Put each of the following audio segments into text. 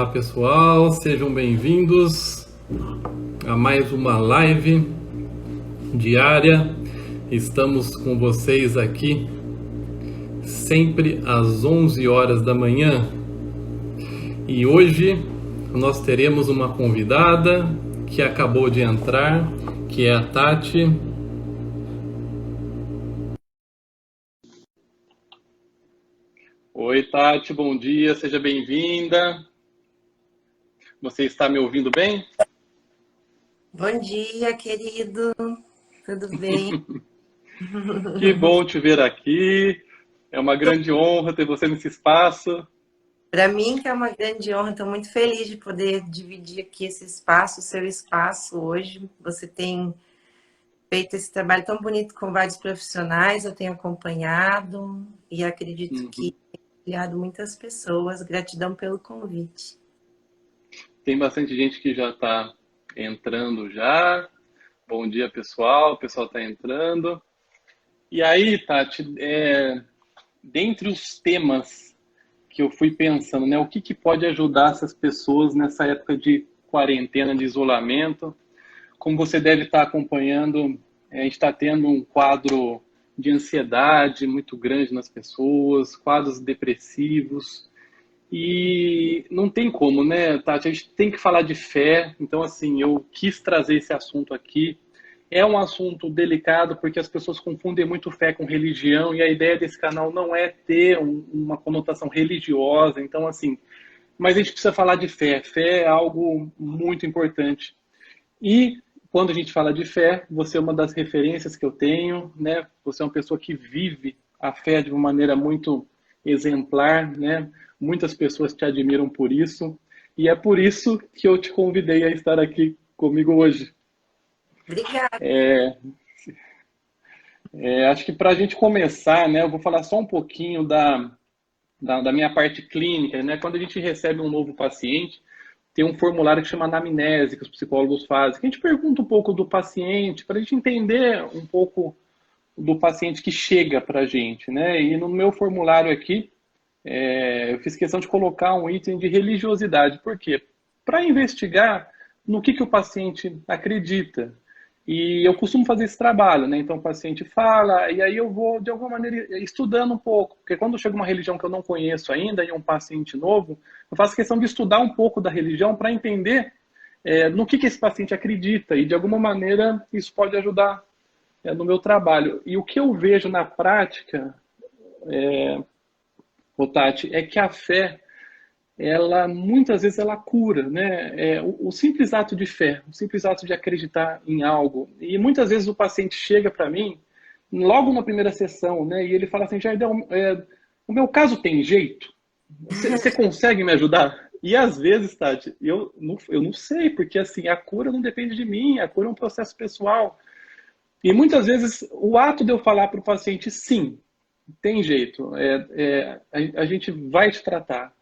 Olá pessoal, sejam bem-vindos a mais uma live diária. Estamos com vocês aqui sempre às 11 horas da manhã e hoje nós teremos uma convidada que acabou de entrar, que é a Tati. Oi Tati, bom dia, seja bem-vinda. Você está me ouvindo bem? Bom dia, querido. Tudo bem? Que bom te ver aqui. É uma grande honra ter você nesse espaço. Para mim, que é uma grande honra, estou muito feliz de poder dividir aqui esse espaço, o seu espaço hoje. Você tem feito esse trabalho tão bonito com vários profissionais, eu tenho acompanhado e acredito que tem auxiliado muitas pessoas. Gratidão pelo convite. Tem bastante gente que já está entrando já. Bom dia, pessoal. O pessoal está entrando. E aí, Tati, dentre os temas que eu fui pensando, né, o que pode ajudar essas pessoas nessa época de quarentena, de isolamento? Como você deve estar acompanhando, a gente está tendo um quadro de ansiedade muito grande nas pessoas, quadros depressivos. E não tem como, né, Tati? A gente tem que falar de fé. Então, assim, eu quis trazer esse assunto aqui. É um assunto delicado porque as pessoas confundem muito fé com religião e a ideia desse canal não é ter uma conotação religiosa. Então, assim, mas a gente precisa falar de fé. Fé é algo muito importante. E quando a gente fala de fé, você é uma das referências que eu tenho, né? Você é uma pessoa que vive a fé de uma maneira muito exemplar, né? Muitas pessoas te admiram por isso, e é por isso que eu te convidei a estar aqui comigo hoje. Obrigada. Acho que para a gente começar, né, eu vou falar só um pouquinho da minha parte clínica, né? Quando a gente recebe um novo paciente, tem um formulário que chama anamnese, que os psicólogos fazem, que a gente pergunta um pouco do paciente, para a gente entender um pouco do paciente que chega para a gente, né? E no meu formulário aqui, eu fiz questão de colocar um item de religiosidade. Por quê? Para investigar no que o paciente acredita. E eu costumo fazer esse trabalho, né? Então o paciente fala, e aí eu vou, de alguma maneira, estudando um pouco. Porque quando chega uma religião que eu não conheço ainda, e um paciente novo, eu faço questão de estudar um pouco da religião para entender no que esse paciente acredita. E de alguma maneira isso pode ajudar no meu trabalho. E o que eu vejo na prática, Tati, é que a fé, ela muitas vezes ela cura, né? O simples ato de fé, o simples ato de acreditar em algo. E muitas vezes o paciente chega para mim, logo na primeira sessão, né? E ele fala assim, Jardel, o meu caso tem jeito? Você consegue me ajudar? E às vezes, Tati, eu não sei, porque assim, a cura não depende de mim, a cura é um processo pessoal. E muitas vezes o ato de eu falar para o paciente, sim, tem jeito, a gente vai te tratar.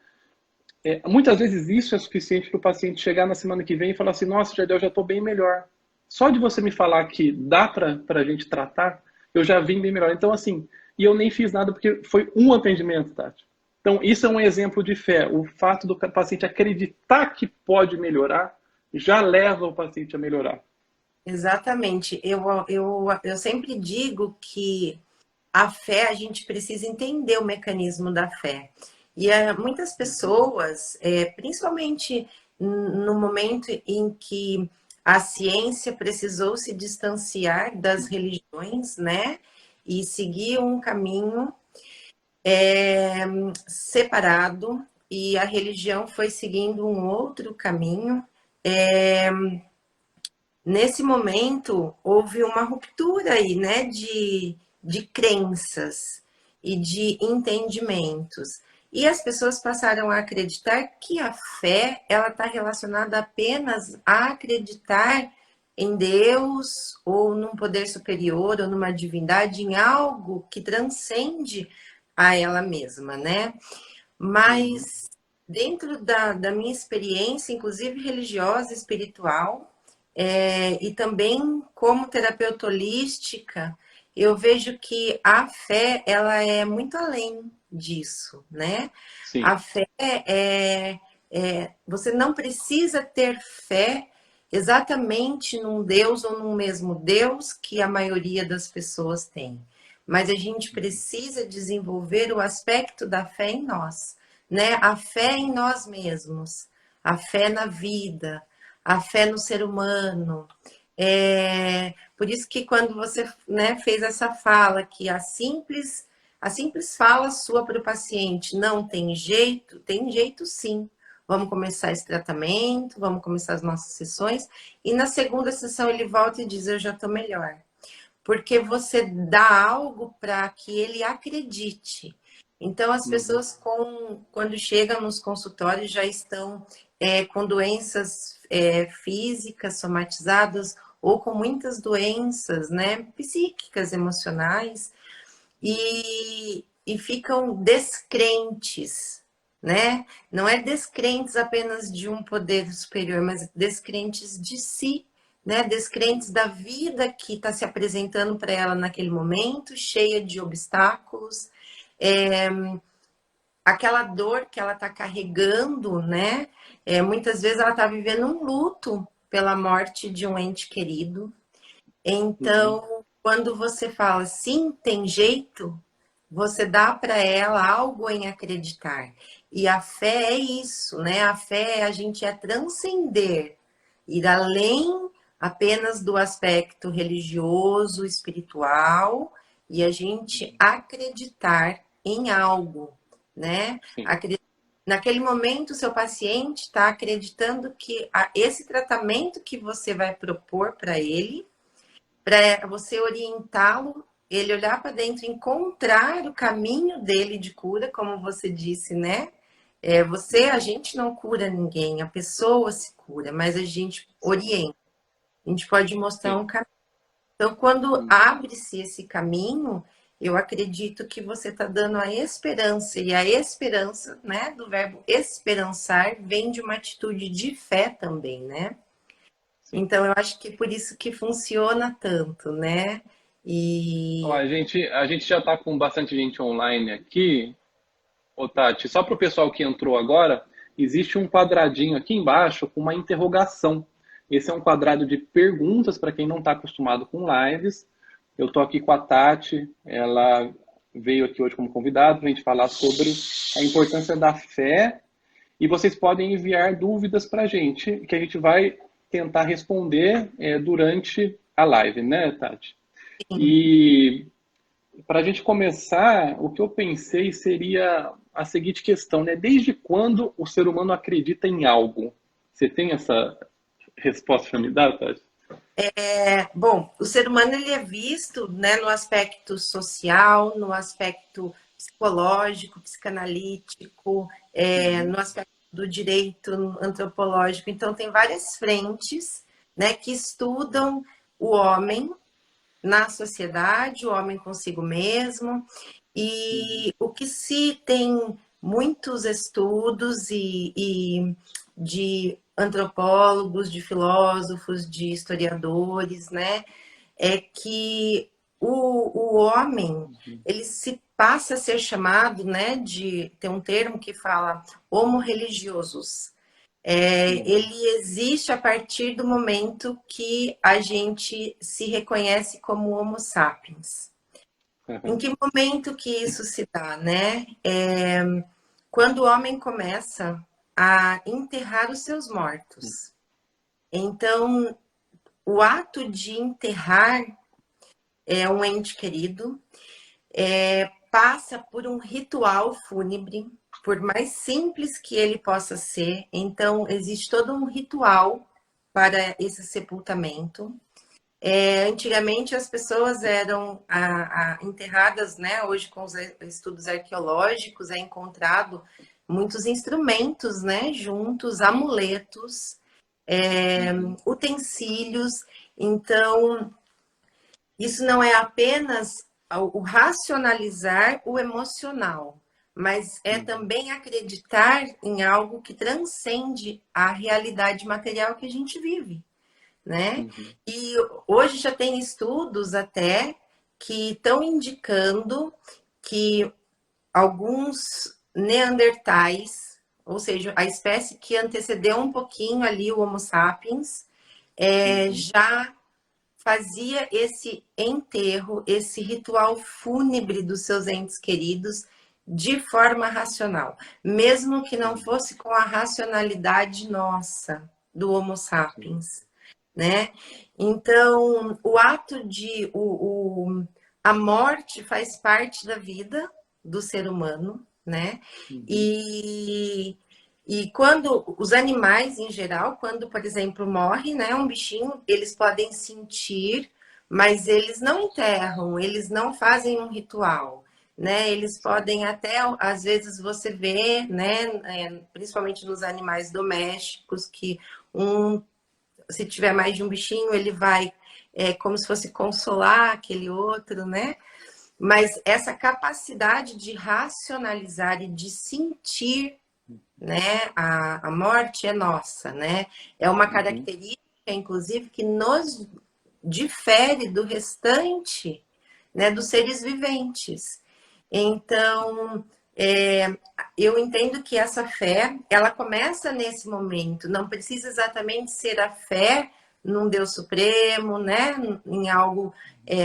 Muitas vezes isso é suficiente para o paciente chegar na semana que vem e falar assim, nossa, Jardel, eu já estou bem melhor. Só de você me falar que dá para a gente tratar, eu já vim bem melhor. Então, assim, e eu nem fiz nada porque foi um atendimento, Tati. Então, isso é um exemplo de fé. O fato do paciente acreditar que pode melhorar já leva o paciente a melhorar. Exatamente. Eu sempre digo que a fé, a gente precisa entender o mecanismo da fé. E muitas pessoas, principalmente no momento em que a ciência precisou se distanciar das religiões, né? E seguir um caminho separado, e a religião foi seguindo um outro caminho. Nesse momento, houve uma ruptura aí, né, de crenças e de entendimentos. E as pessoas passaram a acreditar que a fé, ela está relacionada apenas a acreditar em Deus, ou num poder superior, ou numa divindade, em algo que transcende a ela mesma, né? Mas dentro da minha experiência, inclusive religiosa, espiritual, e também como terapeuta holística, eu vejo que a fé, ela é muito além disso, né? A Sim. fé é Você não precisa ter fé exatamente num Deus ou num mesmo Deus que a maioria das pessoas tem. Mas a gente precisa desenvolver o aspecto da fé em nós, né? A fé em nós mesmos, a fé na vida, a fé no ser humano. Por isso que quando você, né, fez essa fala que a simples fala sua para o paciente não tem jeito sim. Vamos começar esse tratamento, vamos começar as nossas sessões. E na segunda sessão ele volta e diz, eu já estou melhor. Porque você dá algo para que ele acredite. Então, as pessoas, quando chegam nos consultórios, já estão com doenças físicas somatizadas ou com muitas doenças, né, psíquicas, emocionais, e ficam descrentes, né? Não é descrentes apenas de um poder superior, mas descrentes de si, né? Descrentes da vida que está se apresentando para ela naquele momento, cheia de obstáculos, aquela dor que ela está carregando, né? Muitas vezes ela está vivendo um luto pela morte de um ente querido. Então, quando você fala sim, tem jeito, você dá para ela algo em acreditar. E a fé é isso, né? A fé a gente transcender, ir além apenas do aspecto religioso, espiritual, e a gente acreditar em algo, né? Naquele momento, o seu paciente está acreditando que esse tratamento que você vai propor para ele, para você orientá-lo, ele olhar para dentro, encontrar o caminho dele de cura, como você disse, né? A gente não cura ninguém, a pessoa se cura, mas a gente orienta, a gente pode mostrar um caminho. Então, quando abre-se esse caminho, eu acredito que você está dando a esperança, e a esperança, né, do verbo esperançar, vem de uma atitude de fé também, né? Então, eu acho que é por isso que funciona tanto, né? Ó, a gente já está com bastante gente online aqui. Ô, Tati, só para o pessoal que entrou agora, existe um quadradinho aqui embaixo com uma interrogação. Esse é um quadrado de perguntas para quem não está acostumado com lives. Eu estou aqui com a Tati, ela veio aqui hoje como convidada para a gente falar sobre a importância da fé. E vocês podem enviar dúvidas para a gente, que a gente vai tentar responder durante a live, né, Tati? Sim. E para a gente começar, o que eu pensei seria a seguinte questão, né? Desde quando o ser humano acredita em algo? Você tem essa resposta para me dar, Tati? Bom, o ser humano ele é visto, né, no aspecto social, no aspecto psicológico, psicanalítico, no aspecto do direito antropológico. Então, tem várias frentes, né, que estudam o homem na sociedade, o homem consigo mesmo. E o que se tem muitos estudos e de antropólogos, de filósofos, de historiadores, né, é que o homem ele se passa a ser chamado, né, de tem um termo que fala homo religiosus. Ele existe a partir do momento que a gente se reconhece como Homo sapiens. Em que momento que isso se dá, né? Quando o homem começa a enterrar os seus mortos. Então, o ato de enterrar um ente querido passa por um ritual fúnebre, por mais simples que ele possa ser. Então, existe todo um ritual para esse sepultamento. Antigamente as pessoas eram enterradas, né? Hoje com os estudos arqueológicos é encontrado muitos instrumentos, né? Juntos, amuletos, utensílios. Então, isso não é apenas o racionalizar o emocional, mas é também acreditar em algo que transcende a realidade material que a gente vive, né? E hoje já tem estudos até que estão indicando que alguns neandertais, ou seja, a espécie que antecedeu um pouquinho ali o Homo sapiens, já fazia esse enterro, esse ritual fúnebre dos seus entes queridos de forma racional, mesmo que não fosse com a racionalidade nossa do Homo sapiens, né? Então, o ato de a morte faz parte da vida do ser humano, né? E quando os animais, em geral, quando, por exemplo, morre, né, um bichinho, eles podem sentir, mas eles não enterram, eles não fazem um ritual, né? Eles podem até, às vezes, você vê, né, principalmente nos animais domésticos, que se tiver mais de um bichinho, ele vai como se fosse consolar aquele outro, né? Mas essa capacidade de racionalizar e de sentir, né, a morte é nossa, né? É uma característica, inclusive, que nos difere do restante, né, dos seres viventes. Então, eu entendo que essa fé, ela começa nesse momento, não precisa exatamente ser a fé num Deus supremo, né, em algo,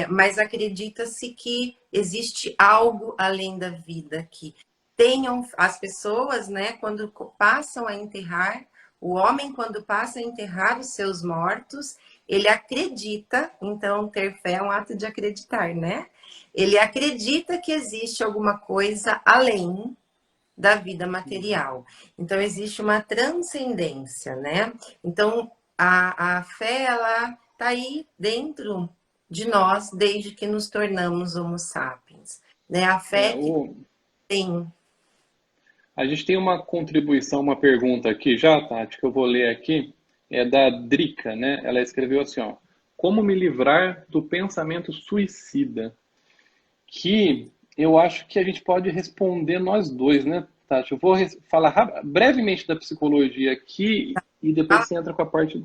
mas acredita-se que existe algo além da vida, que tenham as pessoas, né, quando passam a enterrar, o homem quando passa a enterrar os seus mortos, ele acredita, então ter fé é um ato de acreditar, né? Ele acredita que existe alguma coisa além da vida material. Então existe uma transcendência, né? Então a fé, ela está aí dentro de nós desde que nos tornamos Homo sapiens, né? A É, fé que tem. a gente tem uma contribuição, uma pergunta aqui já, Tati, que eu vou ler aqui, é da Drica, né? Ela escreveu assim, ó, como me livrar do pensamento suicida? Que eu acho que a gente pode responder nós dois, né, Tati? Eu vou falar brevemente da psicologia aqui e depois você entra com a parte.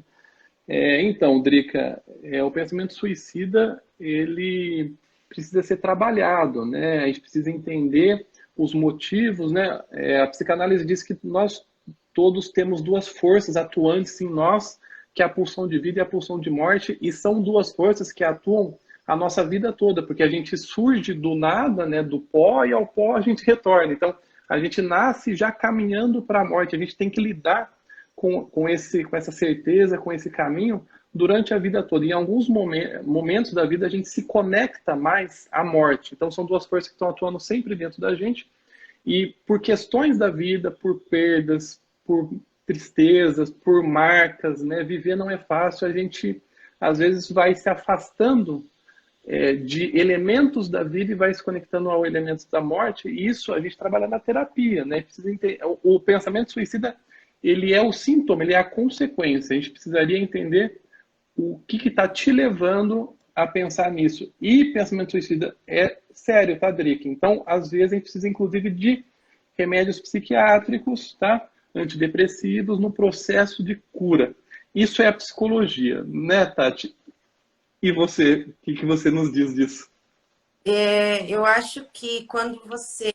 Então, Drica, o pensamento suicida, ele precisa ser trabalhado, né? A gente precisa entender os motivos, né? A psicanálise diz que nós todos temos duas forças atuantes em nós, que é a pulsão de vida e a pulsão de morte, e são duas forças que atuam a nossa vida toda, porque a gente surge do nada, né? Do pó, e ao pó a gente retorna. Então, a gente nasce já caminhando para a morte, a gente tem que lidar com essa certeza, com esse caminho, durante a vida toda. Em alguns momentos da vida, a gente se conecta mais à morte. Então, são duas forças que estão atuando sempre dentro da gente. E por questões da vida, por perdas, por tristezas, por marcas, né? Viver não é fácil. A gente, às vezes, vai se afastando de elementos da vida e vai se conectando ao elementos da morte. E isso a gente trabalha na terapia, né? Precisa entender, o pensamento suicida, ele é o sintoma, ele é a consequência. A gente precisaria entender o que está te levando a pensar nisso. E pensamento suicida é sério, tá, Drica? Então, às vezes, a gente precisa, inclusive, de remédios psiquiátricos, tá? Antidepressivos, no processo de cura. Isso é a psicologia, né, Tati? E você, o que você nos diz disso? Eu acho que quando você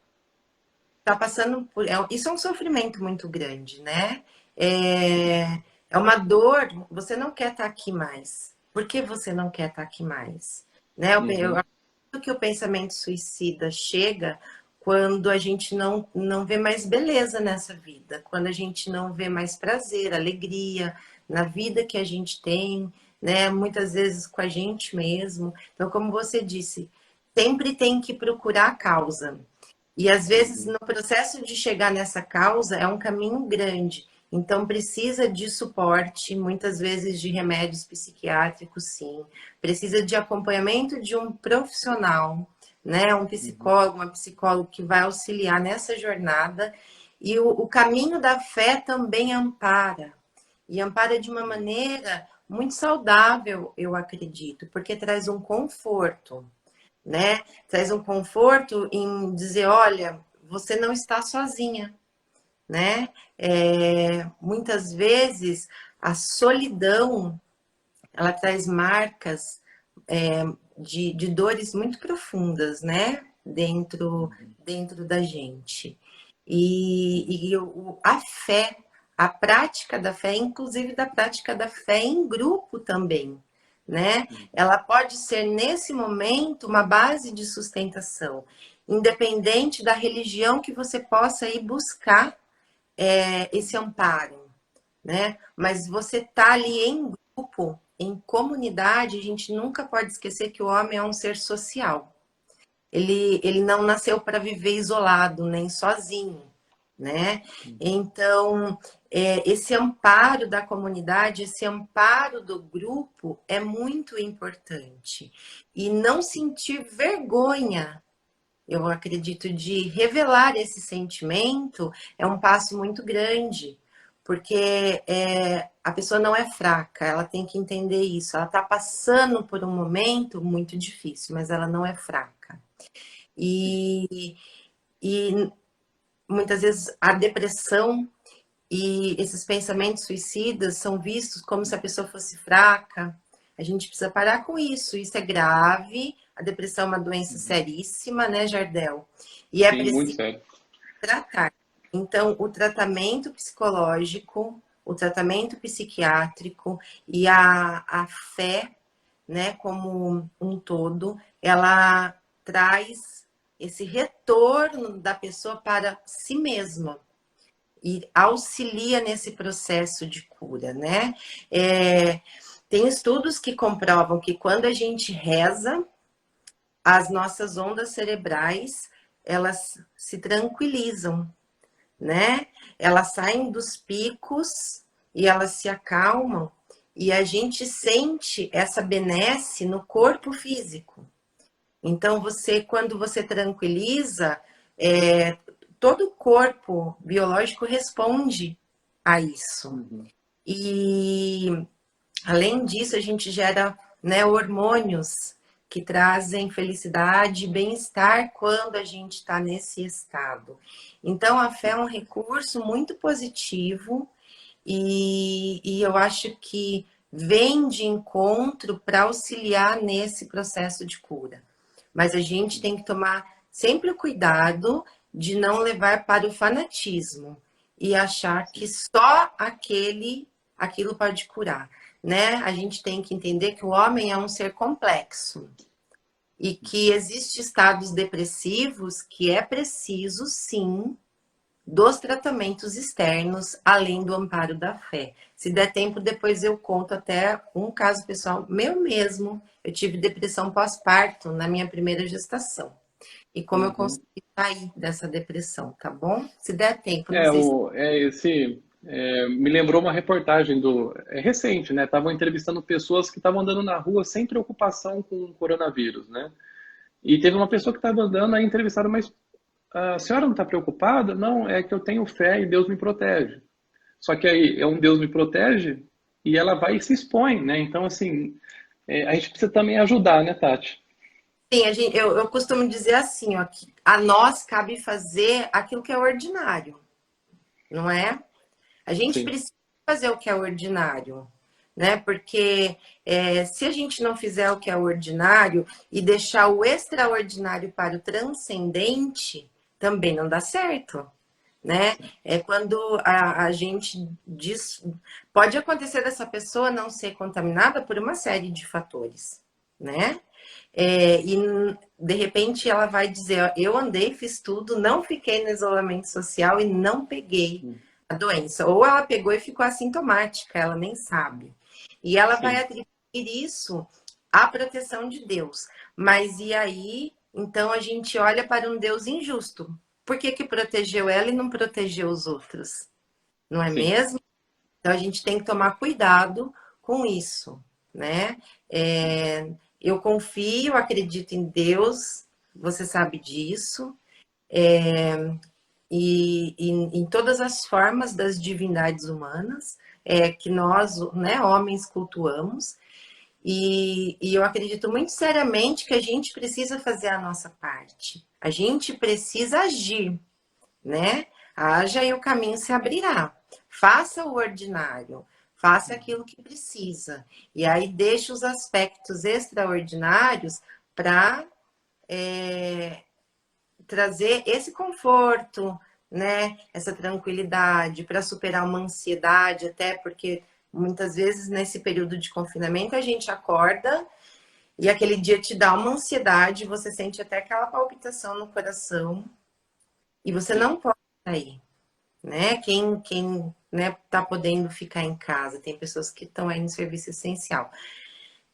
está passando por. Isso é um sofrimento muito grande, né? É uma dor, você não quer estar aqui mais. Por que você não quer estar aqui mais? Né? Eu acho que o pensamento suicida chega quando a gente não vê mais beleza nessa vida, quando a gente não vê mais prazer, alegria na vida que a gente tem, né? Muitas vezes com a gente mesmo. Então, como você disse, sempre tem que procurar a causa. E às vezes, no processo de chegar nessa causa, é um caminho grande. Então, precisa de suporte, muitas vezes de remédios psiquiátricos, sim. Precisa de acompanhamento de um profissional, né? Um psicólogo, uma psicóloga que vai auxiliar nessa jornada. E o caminho da fé também ampara. E ampara de uma maneira muito saudável, eu acredito, porque traz um conforto, né? Traz um conforto em dizer, olha, você não está sozinha, né? Muitas vezes a solidão, ela traz marcas de dores muito profundas, né? Dentro da gente. A fé, a prática da fé, inclusive da prática da fé em grupo também, né? Ela pode ser, nesse momento, uma base de sustentação, independente da religião que você possa ir buscar esse amparo, né? Mas você tá ali em grupo, em comunidade, a gente nunca pode esquecer que o homem é um ser social. Ele não nasceu para viver isolado, nem sozinho, né? Então, esse amparo da comunidade, esse amparo do grupo é muito importante. E não sentir vergonha, eu acredito, de revelar esse sentimento é um passo muito grande, porque a pessoa não é fraca, ela tem que entender isso. Ela está passando por um momento muito difícil, mas ela não é fraca. E, e muitas vezes a depressão e esses pensamentos suicidas são vistos como se a pessoa fosse fraca. A gente precisa parar com isso. Isso é grave. A depressão é uma doença seríssima, né, Jardel? E é Sim, muito preciso sério. tratar. Então, o tratamento psicológico, o tratamento psiquiátrico e a fé, né, como um todo, ela traz esse retorno da pessoa para si mesma e auxilia nesse processo de cura, né? Tem estudos que comprovam que quando a gente reza, as nossas ondas cerebrais, elas se tranquilizam, né? Elas saem dos picos e elas se acalmam e a gente sente essa benesse no corpo físico. Então, quando você tranquiliza, todo o corpo biológico responde a isso. E, além disso, a gente gera, né, hormônios que trazem felicidade e bem-estar quando a gente está nesse estado. Então, a fé é um recurso muito positivo e eu acho que vem de encontro para auxiliar nesse processo de cura. Mas a gente tem que tomar sempre o cuidado de não levar para o fanatismo e achar que só aquilo pode curar, né? A gente tem que entender que o homem é um ser complexo e que existem estados depressivos que é preciso, sim, dos tratamentos externos, além do amparo da fé. Se der tempo, depois eu conto até um caso pessoal meu mesmo. Eu tive depressão pós-parto na minha primeira gestação. E como eu Uhum. consegui sair dessa depressão, tá bom? Se der tempo, não É, sei se... me lembrou uma reportagem recente, né? Estavam entrevistando pessoas que estavam andando na rua sem preocupação com o coronavírus, né? E teve uma pessoa que estava andando, aí entrevistaram, mas a senhora não está preocupada? Não, é que eu tenho fé e Deus me protege. Só que aí é um Deus me protege e ela vai e se expõe, né? Então, assim, a gente precisa também ajudar, né, Tati? Sim, eu costumo dizer assim, ó, que a nós cabe fazer aquilo que é ordinário, não é? A gente Sim, precisa fazer o que é ordinário, né? Porque se a gente não fizer o que é ordinário e deixar o extraordinário para o transcendente, também não dá certo, né? É quando a gente diz. Pode acontecer dessa pessoa não ser contaminada por uma série de fatores, né? E de repente ela vai dizer: ó, eu andei, fiz tudo, não fiquei no isolamento social e não peguei a doença. Ou ela pegou e ficou assintomática, ela nem sabe. E ela vai sim, atribuir isso à proteção de Deus. Mas e aí, então a gente olha para um Deus injusto. Por que que protegeu ela e não protegeu os outros? Não é sim. mesmo? Então a gente tem que tomar cuidado com isso, né? Eu confio, acredito em Deus, você sabe disso, e em todas as formas das divindades humanas que nós, né, homens, cultuamos. E eu acredito muito seriamente que a gente precisa fazer a nossa parte. A gente precisa agir, né? Haja e o caminho se abrirá. Faça o ordinário, faça aquilo que precisa. E aí deixe os aspectos extraordinários para trazer esse conforto, né? Essa tranquilidade, para superar uma ansiedade, até porque muitas vezes nesse período de confinamento a gente acorda e aquele dia te dá uma ansiedade, você sente até aquela palpitação no coração e você Sim. não pode sair, né? Quem né, tá podendo ficar em casa, tem pessoas que estão aí no serviço essencial.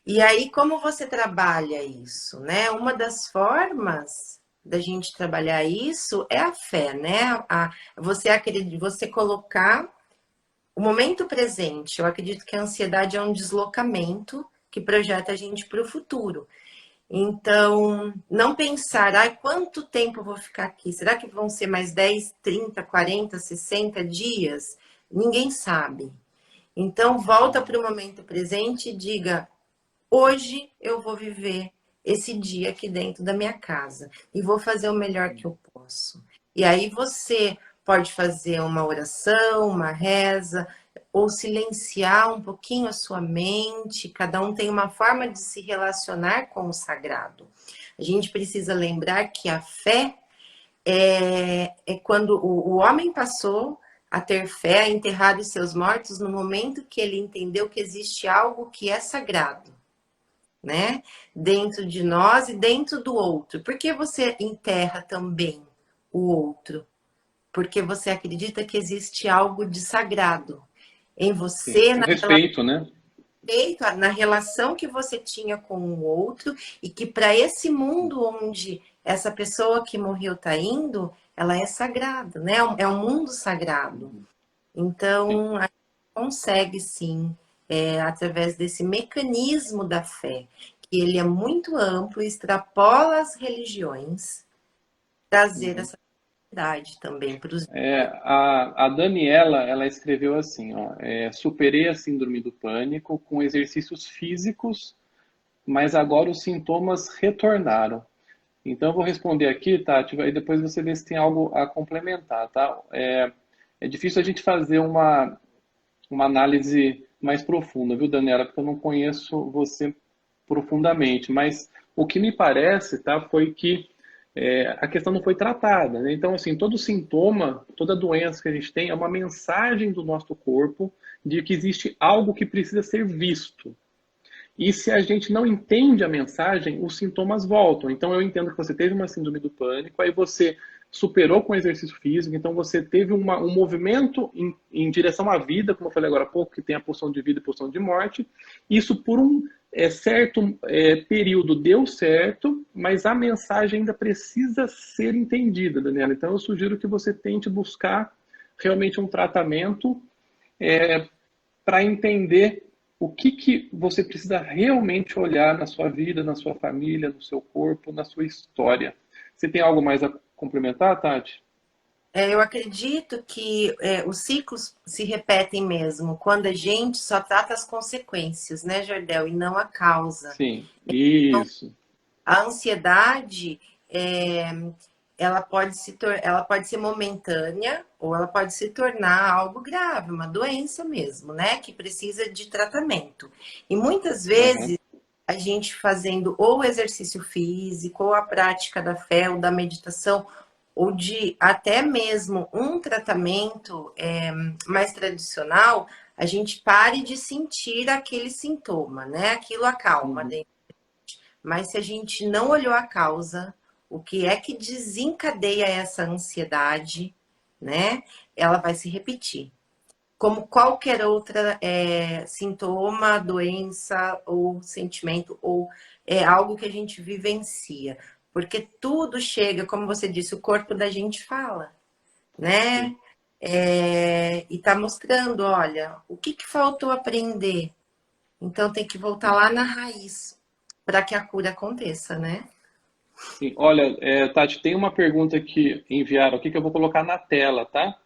E aí, como você trabalha isso, né? Uma das formas da gente trabalhar isso é a fé, né? Você acredita, você colocar o momento presente. Eu acredito que a ansiedade é um deslocamento que projeta a gente para o futuro. Então, não pensar, ai, quanto tempo eu vou ficar aqui? Será que vão ser mais 10, 30, 40, 60 dias? Ninguém sabe. Então, volta para o momento presente e diga: hoje eu vou viver esse dia aqui dentro da minha casa e vou fazer o melhor que eu posso. E aí você pode fazer uma oração, uma reza, ou silenciar um pouquinho a sua mente. Cada um tem uma forma de se relacionar com o sagrado. A gente precisa lembrar que a fé é quando o homem passou a ter fé, a enterrar os seus mortos no momento que ele entendeu que existe algo que é sagrado, né? Dentro de nós e dentro do outro. Por que você enterra também o outro? Porque você acredita que existe algo de sagrado em Sim. você, O respeito, né? na relação que você tinha com o outro, e que para esse mundo onde essa pessoa que morreu está indo, ela é sagrada, né? É um mundo sagrado. Sim. Então, a gente consegue sim, através desse mecanismo da fé, que ele é muito amplo, extrapola as religiões, trazer Uhum. essa verdade também para os. A Daniela, ela escreveu assim, ó, superei a síndrome do pânico com exercícios físicos, mas agora os sintomas retornaram. Então, eu vou responder aqui, Tati, e depois você vê se tem algo a complementar, tá? É difícil a gente fazer uma análise mais profunda, viu, Daniela? Porque eu não conheço você profundamente, mas o que me parece, tá, foi que a questão não foi tratada, né? Então, assim, todo sintoma, toda doença que a gente tem é uma mensagem do nosso corpo de que existe algo que precisa ser visto. E se a gente não entende a mensagem, os sintomas voltam. Então, eu entendo que você teve uma síndrome do pânico, aí você superou com exercício físico, então você teve um movimento em direção à vida, como eu falei agora há pouco, que tem a pulsão de vida e pulsão de morte. Isso por um certo período deu certo, mas a mensagem ainda precisa ser entendida, Daniela. Então, eu sugiro que você tente buscar realmente um tratamento para entender o que você precisa realmente olhar na sua vida, na sua família, no seu corpo, na sua história. Você tem algo mais a complementar, Tati? Eu acredito que os ciclos se repetem mesmo, quando a gente só trata as consequências, né, Jardel, e não a causa. Sim, isso. A ansiedade, ela pode ser momentânea ou ela pode se tornar algo grave, uma doença mesmo, né? Que precisa de tratamento. E muitas Uhum. vezes a gente fazendo ou exercício físico, ou a prática da fé, ou da meditação, ou de até mesmo um tratamento mais tradicional, a gente pare de sentir aquele sintoma, né? Aquilo acalma. Uhum. Mas se a gente não olhou a causa, o que é que desencadeia essa ansiedade, né? Ela vai se repetir. Como qualquer outra sintoma, doença ou sentimento, ou algo que a gente vivencia. Porque tudo chega, como você disse, o corpo da gente fala, Sim. né? E tá mostrando, olha, o que faltou aprender? Então tem que voltar lá na raiz para que a cura aconteça, né? Sim. Olha, Tati, tem uma pergunta que enviaram aqui que eu vou colocar na tela, tá?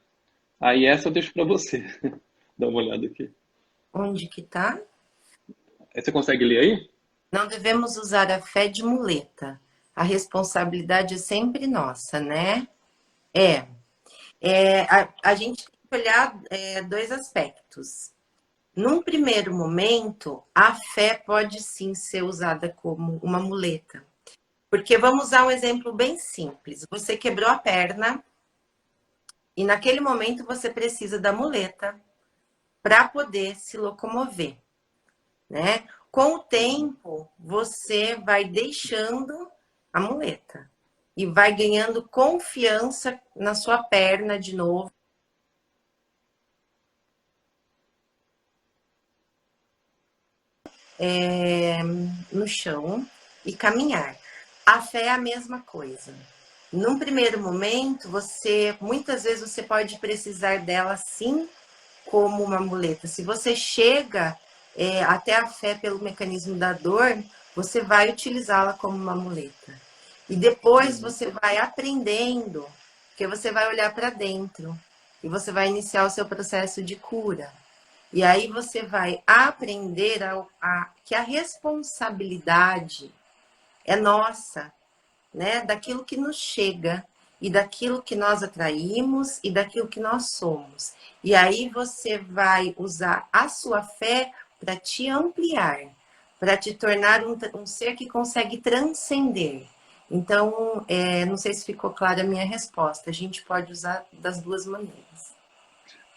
Aí essa eu deixo para você. Dá uma olhada aqui. Onde que tá? Você consegue ler aí? Não devemos usar a fé de muleta. A responsabilidade é sempre nossa, né? É, a gente tem que olhar dois aspectos. Num primeiro momento, a fé pode sim ser usada como uma muleta. Porque vamos usar um exemplo bem simples. Você quebrou a perna E naquele momento você precisa da muleta para poder se locomover, né? Com o tempo, você vai deixando a muleta e vai ganhando confiança na sua perna de novo, no chão e caminhar. A fé é a mesma coisa. Num primeiro momento, muitas vezes você pode precisar dela sim como uma muleta. Se você chega até a fé pelo mecanismo da dor, você vai utilizá-la como uma muleta. E depois você vai aprendendo, porque você vai olhar para dentro e você vai iniciar o seu processo de cura. E aí você vai aprender que a responsabilidade é nossa, né? Daquilo que nos chega e daquilo que nós atraímos e daquilo que nós somos. E aí você vai usar a sua fé para te ampliar, para te tornar um ser que consegue transcender. Então, não sei se ficou clara a minha resposta. A gente pode usar das duas maneiras.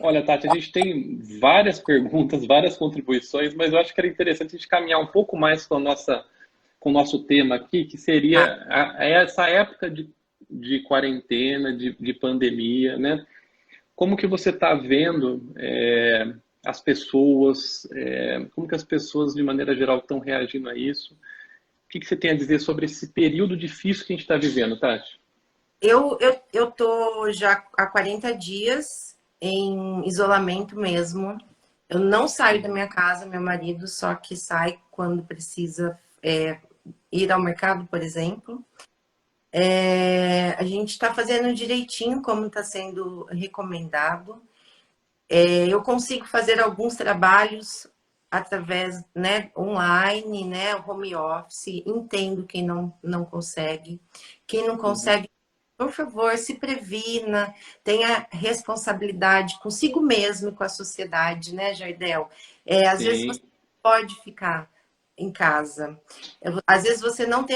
Olha, Tati, a gente tem várias perguntas, várias contribuições, mas eu acho que era interessante a gente caminhar um pouco mais com o nosso tema aqui, que seria Tá. essa época de quarentena, de pandemia, né? Como que você está vendo as pessoas, como que as pessoas, de maneira geral, estão reagindo a isso? O que que você tem a dizer sobre esse período difícil que a gente está vivendo, Tati? Eu tô já há 40 dias em isolamento mesmo. Eu não saio da minha casa, meu marido só que sai quando precisa ir ao mercado, por exemplo. A gente está fazendo direitinho como está sendo recomendado. Eu consigo fazer alguns trabalhos através, né, online, né, home office. Entendo quem não consegue. Quem não Uhum. consegue, por favor, se previna, tenha responsabilidade consigo mesmo e com a sociedade, né, Jardel? Às vezes você Sim. pode ficar em casa. Às vezes você não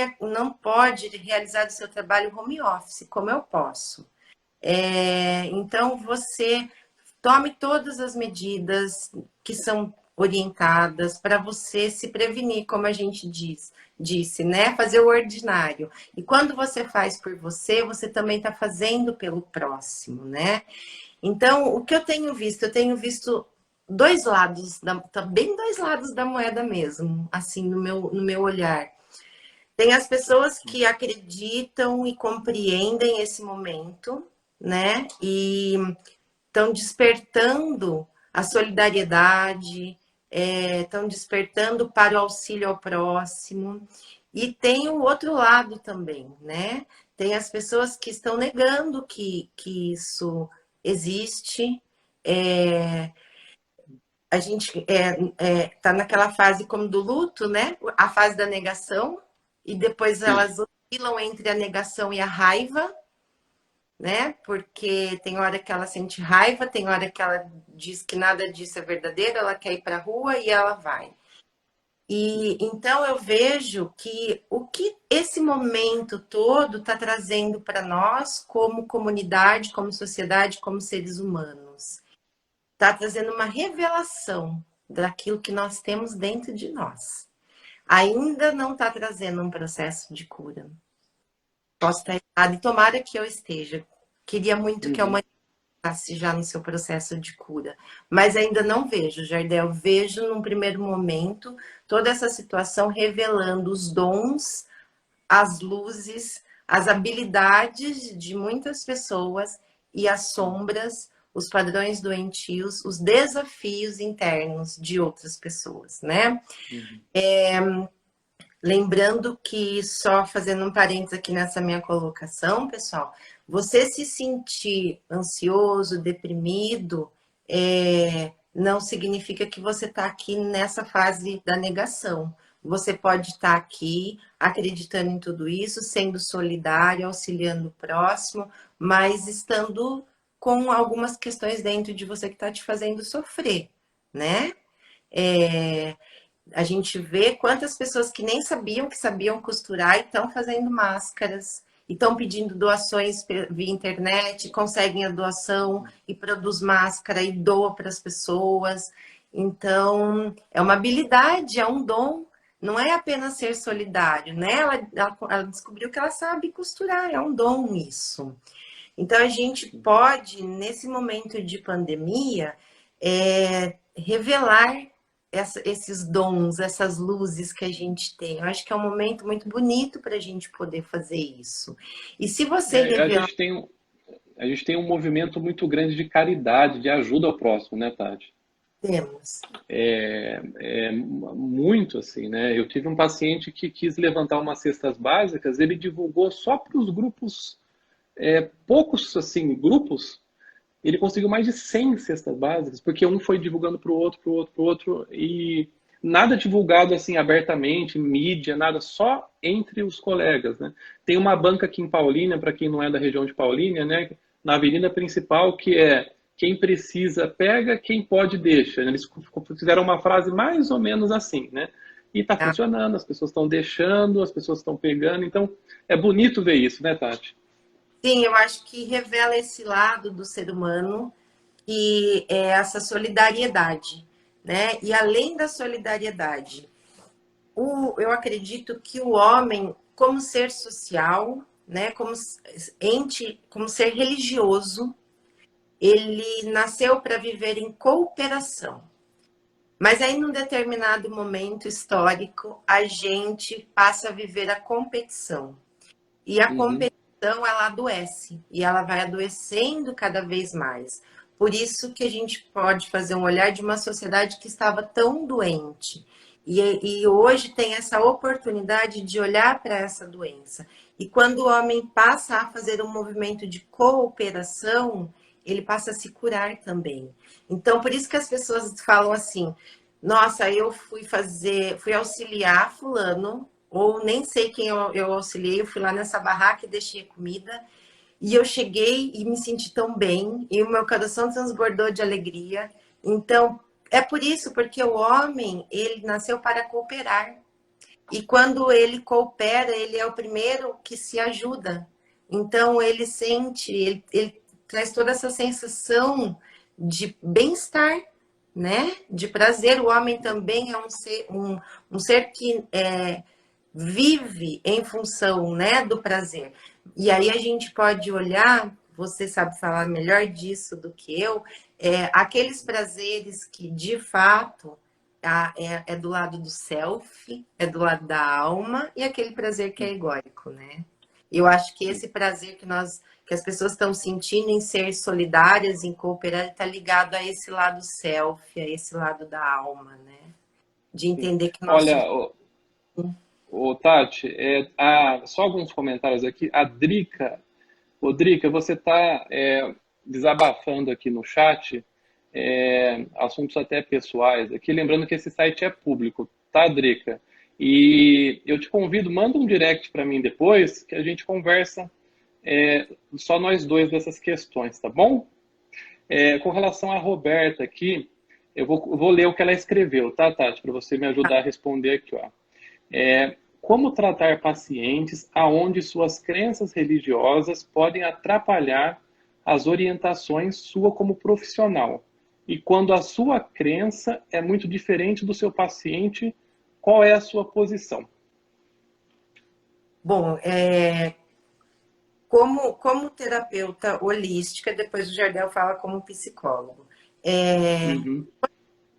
pode realizar o seu trabalho home office, como eu posso. Então, você tome todas as medidas que são orientadas para você se prevenir, como a gente disse, né? Fazer o ordinário. E quando você faz por você, você também está fazendo pelo próximo, né? Então, o que eu tenho visto? Eu tenho visto dois lados, bem dois lados da moeda mesmo, assim, no meu olhar. Tem as pessoas que acreditam e compreendem esse momento, né? E estão despertando a solidariedade, estão despertando para o auxílio ao próximo. E tem o outro lado também, né? Tem as pessoas que estão negando que isso existe. A gente está naquela fase como do luto, né? A fase da negação, e depois Sim. elas oscilam entre a negação e a raiva, né? Porque tem hora que ela sente raiva, tem hora que ela diz que nada disso é verdadeiro, ela quer ir para a rua e ela vai. E então eu vejo que o que esse momento todo está trazendo para nós, como comunidade, como sociedade, como seres humanos, está trazendo uma revelação daquilo que nós temos dentro de nós. Ainda não está trazendo um processo de cura. Posso estar errado, e tomara que eu esteja. Queria muito que a Uhum. humanidade estasse já no seu processo de cura, mas ainda não vejo, Jardel. Vejo num primeiro momento toda essa situação revelando os dons, as luzes, as habilidades de muitas pessoas e as sombras, os padrões doentios, os desafios internos de outras pessoas, né? Uhum. Lembrando que, só fazendo um parênteses aqui nessa minha colocação, pessoal, você se sentir ansioso, deprimido, não significa que você está aqui nessa fase da negação. Você pode estar aqui acreditando em tudo isso, sendo solidário, auxiliando o próximo, mas estando com algumas questões dentro de você que está te fazendo sofrer, né? É, a gente vê quantas pessoas que nem sabiam que sabiam costurar e estão fazendo máscaras e estão pedindo doações via internet, conseguem a doação e produz máscara e doa para as pessoas. Então, é uma habilidade, é um dom, não é apenas ser solidário, né? Ela descobriu que ela sabe costurar, é um dom isso. Então, a gente pode, nesse momento de pandemia, revelar esses dons, essas luzes que a gente tem. Eu acho que é um momento muito bonito para a gente poder fazer isso. E se você A revelar... gente tem um movimento muito grande de caridade, de ajuda ao próximo, né, Tati? Temos. Muito assim, né? Eu tive um paciente que quis levantar umas cestas básicas, ele divulgou só para os grupos, poucos assim, grupos, ele conseguiu mais de 100 cestas básicas, porque um foi divulgando para o outro, para o outro, para o outro, e nada divulgado assim abertamente, mídia, nada, só entre os colegas, né? Tem uma banca aqui em Paulínia, para quem não é da região de Paulínia, né? Na avenida principal, que é quem precisa pega, quem pode deixa. Eles fizeram uma frase mais ou menos assim, né? E está Ah, funcionando, as pessoas estão deixando, as pessoas estão pegando, então é bonito ver isso, né, Tati? sim, eu acho que revela esse lado do ser humano, que é essa solidariedade, né? E além da solidariedade, eu acredito que o homem, como ser social, né, como ente, como ser religioso, ele nasceu para viver em cooperação. Mas aí, num determinado momento histórico, a gente passa a viver a competição. E a Uhum. competição, ela adoece. E ela vai adoecendo cada vez mais. Por isso que a gente pode fazer um olhar de uma sociedade que estava tão doente. E hoje tem essa oportunidade de olhar para essa doença. E quando o homem passa a fazer um movimento de cooperação, ele passa a se curar também. Então, por isso que as pessoas falam assim: nossa, eu fui auxiliar fulano, ou nem sei quem eu auxiliei, eu fui lá nessa barraca e deixei comida, e eu cheguei e me senti tão bem, e o meu coração transbordou de alegria. Então, é por isso, porque o homem, ele nasceu para cooperar. E quando ele coopera, ele é o primeiro que se ajuda. Então, ele sente, ele traz toda essa sensação de bem-estar, né? De prazer. O homem também é um ser que vive em função, né, do prazer. E aí a gente pode olhar, você sabe falar melhor disso do que eu, aqueles prazeres que de fato é do lado do self, é do lado da alma, e aquele prazer que é egóico, né? Eu acho que esse prazer que as pessoas estão sentindo em ser solidárias, em cooperar, está ligado a esse lado self, a esse lado da alma, né? De entender que nós Olha, somos. Tati, só alguns comentários aqui. A Drica, Drica, você está desabafando aqui no chat, assuntos até pessoais aqui, lembrando que esse site é público, tá, Drica? E eu te convido, manda um direct para mim depois, que a gente conversa só nós dois dessas questões, tá bom? Com relação à Roberta aqui, eu vou ler o que ela escreveu, tá, Tati? Para você me ajudar a responder aqui, ó. Como tratar pacientes aonde suas crenças religiosas podem atrapalhar as orientações sua como profissional? E quando a sua crença é muito diferente do seu paciente, qual é a sua posição? Bom, como terapeuta holística, depois o Jardel fala como psicólogo, Uhum.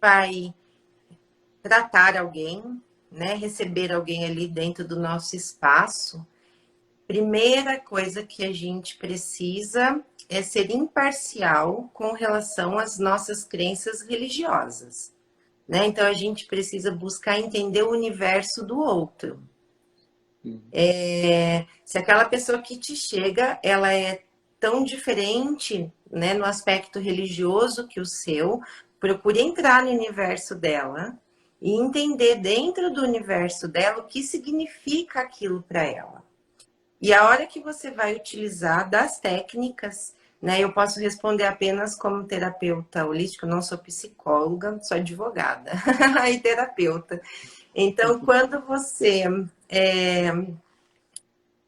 vai tratar alguém, né, receber alguém ali dentro do nosso espaço, primeira coisa que a gente precisa é ser imparcial com relação às nossas crenças religiosas, né? Então a gente precisa buscar entender o universo do outro. Uhum. Se aquela pessoa que te chega, ela é tão diferente, né, no aspecto religioso que o seu, procure entrar no universo dela e entender dentro do universo dela o que significa aquilo para ela. E a hora que você vai utilizar das técnicas, né? Eu posso responder apenas como terapeuta holística, eu não sou psicóloga, sou advogada e terapeuta. Então, quando você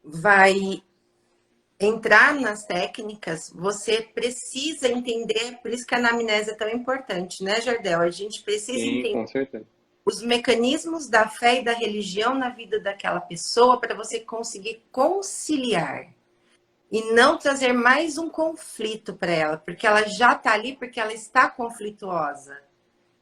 vai entrar nas técnicas, você precisa entender, por isso que a anamnese é tão importante, né, Jardel? A gente precisa Sim, entender com certeza. os mecanismos da fé e da religião na vida daquela pessoa para você conseguir conciliar e não trazer mais um conflito para ela, porque ela já está ali porque ela está conflituosa,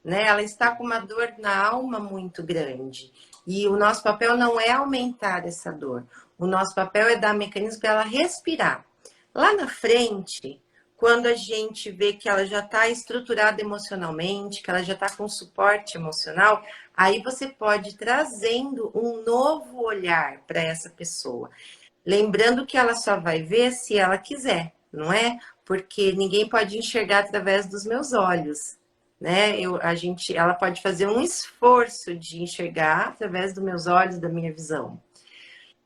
né? Ela está com uma dor na alma muito grande. E o nosso papel não é aumentar essa dor. O nosso papel é dar mecanismo para ela respirar. Lá na frente, quando a gente vê que ela já está estruturada emocionalmente, que ela já está com suporte emocional, aí você pode ir trazendo um novo olhar para essa pessoa. Lembrando que ela só vai ver se ela quiser, não é? Porque ninguém pode enxergar através dos meus olhos, né? Ela pode fazer um esforço de enxergar através dos meus olhos, da minha visão.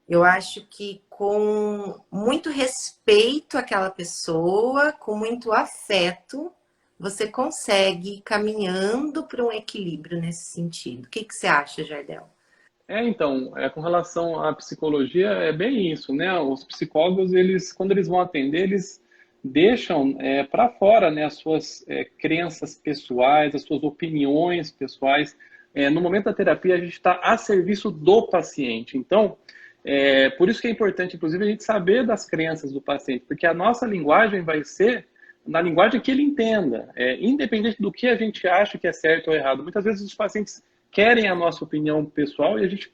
Eu acho que com muito respeito àquela pessoa, com muito afeto, você consegue ir caminhando para um equilíbrio nesse sentido. O que você acha, Jardel? Então, com relação à psicologia, é bem isso, né? Os psicólogos, eles, quando eles vão atender, eles deixam para fora, né, as suas crenças pessoais, as suas opiniões pessoais. No momento da terapia, a gente está a serviço do paciente. Então, por isso que é importante, inclusive, a gente saber das crenças do paciente, porque a nossa linguagem vai ser na linguagem que ele entenda, independente do que a gente acha que é certo ou errado. Muitas vezes os pacientes querem a nossa opinião pessoal e a gente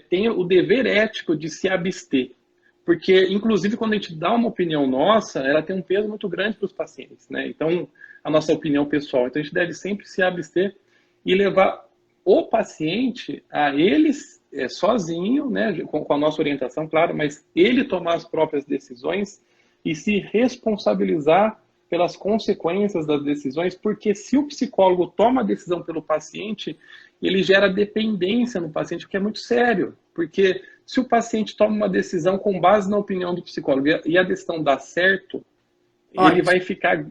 tem o dever ético de se abster. Porque, inclusive, quando a gente dá uma opinião nossa, ela tem um peso muito grande para os pacientes, né? Então, a nossa opinião pessoal. Então, a gente deve sempre se abster e levar o paciente a ele sozinho, né? Com a nossa orientação, claro, mas ele tomar as próprias decisões e se responsabilizar pelas consequências das decisões, porque se o psicólogo toma a decisão pelo paciente, ele gera dependência no paciente, o que é muito sério, porque se o paciente toma uma decisão com base na opinião do psicólogo e a decisão dá certo, ele Ótimo. vai ficar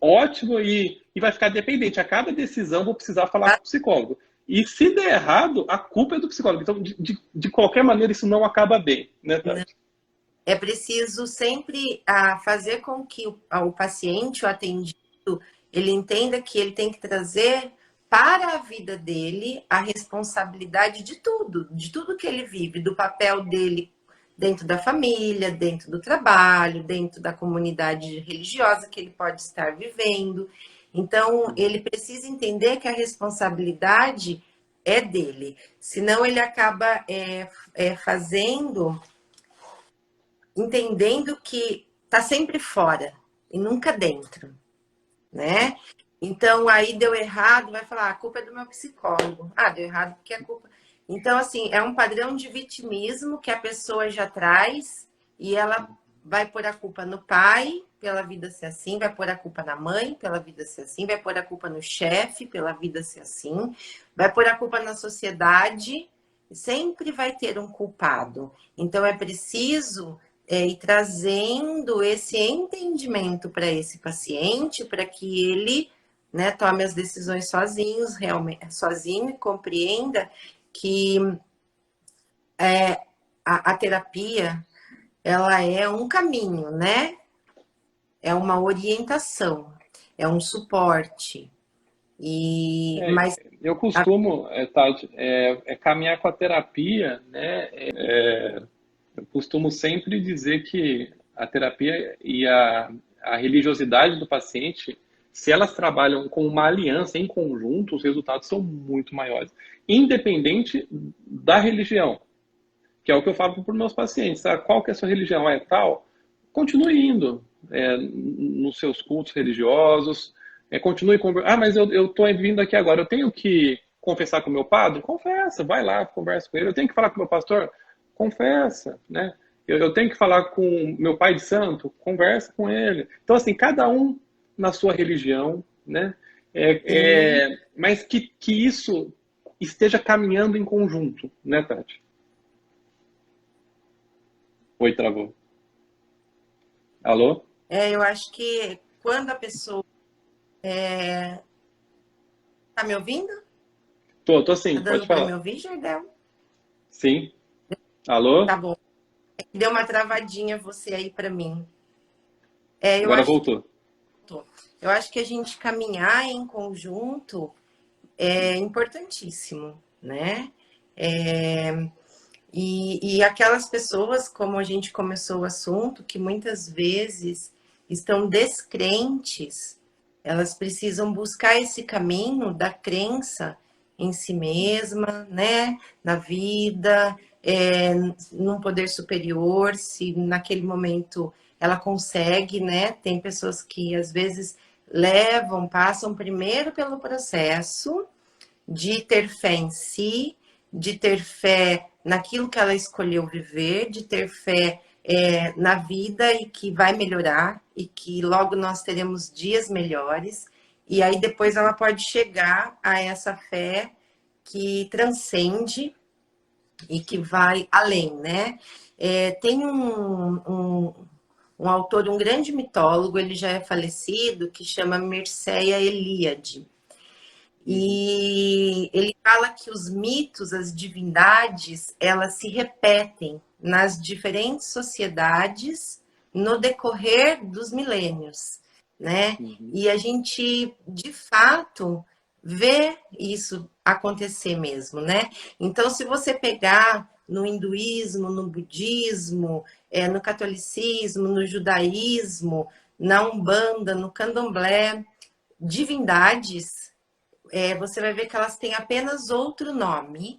ótimo e vai ficar dependente. A cada decisão vou precisar falar com o psicólogo. E se der errado, a culpa é do psicólogo. Então, de qualquer maneira, isso não acaba bem, né, Tati? É preciso sempre fazer com que o paciente, o atendido, ele entenda que ele tem que trazer para a vida dele a responsabilidade de tudo que ele vive, do papel dele dentro da família, dentro do trabalho, dentro da comunidade religiosa que ele pode estar vivendo. Então, ele precisa entender que a responsabilidade é dele, senão ele acaba entendendo que está sempre fora e nunca dentro, né? Então, aí deu errado, vai falar, a culpa é do meu psicólogo. Ah, deu errado porque a culpa... Então, assim, é um padrão de vitimismo que a pessoa já traz e ela vai pôr a culpa no pai pela vida ser assim, vai pôr a culpa na mãe pela vida ser assim, vai pôr a culpa no chefe pela vida ser assim, vai pôr a culpa na sociedade, sempre vai ter um culpado. Então, é preciso ir trazendo esse entendimento para esse paciente, para que ele, né, tome as decisões realmente sozinho, e compreenda que a terapia ela é um caminho, né? É uma orientação, é um suporte. Mas Eu costumo, Tati, caminhar com a terapia, né? Eu costumo sempre dizer que a terapia e a religiosidade do paciente, se elas trabalham com uma aliança em conjunto, os resultados são muito maiores, independente da religião, que é o que eu falo para os meus pacientes. Sabe? Qual que é a sua religião? É tal? Continue indo nos seus cultos religiosos, continue conversando. Ah, mas eu estou vindo aqui agora, eu tenho que confessar com o meu padre? Confessa, vai lá, conversa com ele. Eu tenho que falar com o meu pastor? Confessa, né? Eu tenho que falar com meu pai de santo? Conversa com ele. Então, assim, cada um na sua religião, né? Mas que isso esteja caminhando em conjunto, né, Tati? Oi, travou. Alô? eu acho que quando a pessoa está me ouvindo, Tô tá sim, pode dando para me falar. ouvir, Jardel? Sim. Alô? Tá bom. Deu uma travadinha você aí para mim. Eu Agora acho voltou. eu acho que a gente caminhar em conjunto é importantíssimo, né? É, e aquelas pessoas, como a gente começou o assunto, que muitas vezes estão descrentes, elas precisam buscar esse caminho da crença em si mesma, né? Na vida, num poder superior, se naquele momento ela consegue, né? Tem pessoas que às vezes passam primeiro pelo processo de ter fé em si, de ter fé naquilo que ela escolheu viver, de ter fé na vida e que vai melhorar e que logo nós teremos dias melhores. E aí depois ela pode chegar a essa fé que transcende e que vai além, né? Tem um autor, um grande mitólogo, ele já é falecido, que chama Mircea Eliade. E ele fala que os mitos, as divindades, elas se repetem nas diferentes sociedades no decorrer dos milênios, né? Uhum. E a gente, de fato, vê isso acontecer mesmo, né? Então, se você pegar no hinduísmo, no budismo, no catolicismo, no judaísmo, na Umbanda, no candomblé, divindades você vai ver que elas têm apenas outro nome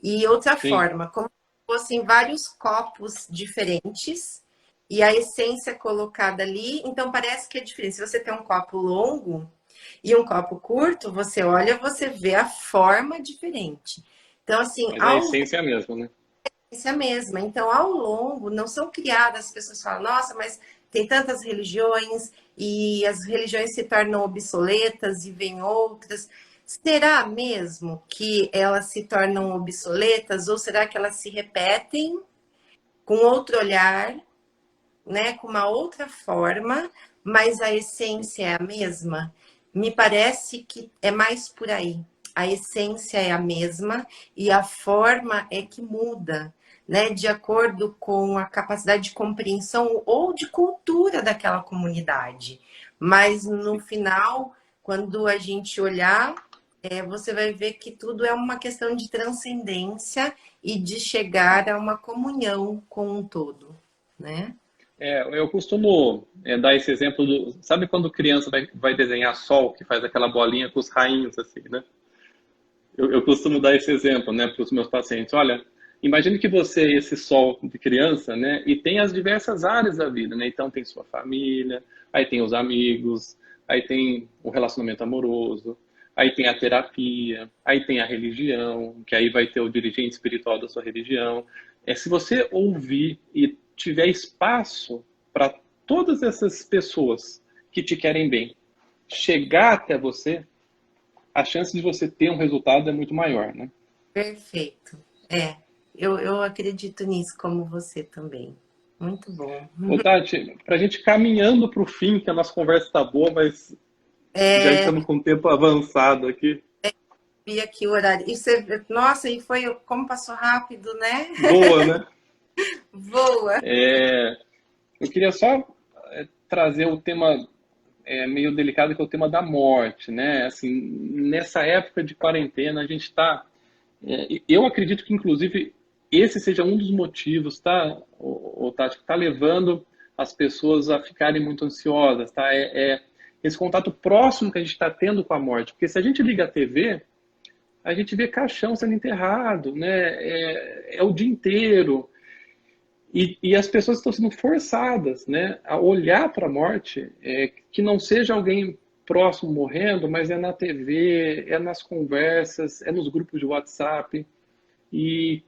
e outra Sim, forma, como se fossem vários copos diferentes e a essência colocada ali. Então, parece que é diferente. Se você tem um copo longo e um copo curto, você olha, você vê a forma diferente. Então, assim, mas a essência é a mesma, né? é a mesma. Então, ao longo, não são criadas, as pessoas falam, nossa, mas tem tantas religiões e as religiões se tornam obsoletas e vêm outras. Será mesmo que elas se tornam obsoletas ou será que elas se repetem com outro olhar, né, com uma outra forma, mas a essência é a mesma? Me parece que é mais por aí. A essência é a mesma e a forma é que muda, né, de acordo com a capacidade de compreensão ou de cultura daquela comunidade. Mas no Sim. final, quando a gente olhar, você vai ver que tudo é uma questão de transcendência e de chegar a uma comunhão com um todo, né? Eu costumo dar esse exemplo do. Sabe quando criança vai desenhar sol, que faz aquela bolinha com os rainhos, assim, né? Eu costumo dar esse exemplo, né, para os meus pacientes. Olha, imagine que você é esse sol de criança, né, e tem as diversas áreas da vida, né? Então tem sua família, aí tem os amigos, aí tem o relacionamento amoroso, aí tem a terapia, aí tem a religião, que aí vai ter o dirigente espiritual da sua religião. Se você ouvir e tiver espaço para todas essas pessoas que te querem bem chegar até você, a chance de você ter um resultado é muito maior, né? Perfeito. Eu acredito nisso como você também. Muito bom. Ô, Tati, para a gente caminhando para o fim, que a nossa conversa está boa, mas já É, estamos com o tempo avançado aqui. vi aqui o horário. Nossa, e foi como passou rápido, né? Boa, né? Voa. Eu queria só trazer o tema meio delicado, que é o tema da morte, né? Assim, nessa época de quarentena, a gente está. Eu acredito que, inclusive, esse seja um dos motivos, tá, o Tati, que está levando as pessoas a ficarem muito ansiosas, tá? Esse contato próximo que a gente está tendo com a morte. Porque se a gente liga a TV, a gente vê caixão sendo enterrado, né? É o dia inteiro. E as pessoas estão sendo forçadas, né, a olhar para a morte, que não seja alguém próximo morrendo, mas é na TV, é nas conversas, é nos grupos de WhatsApp. E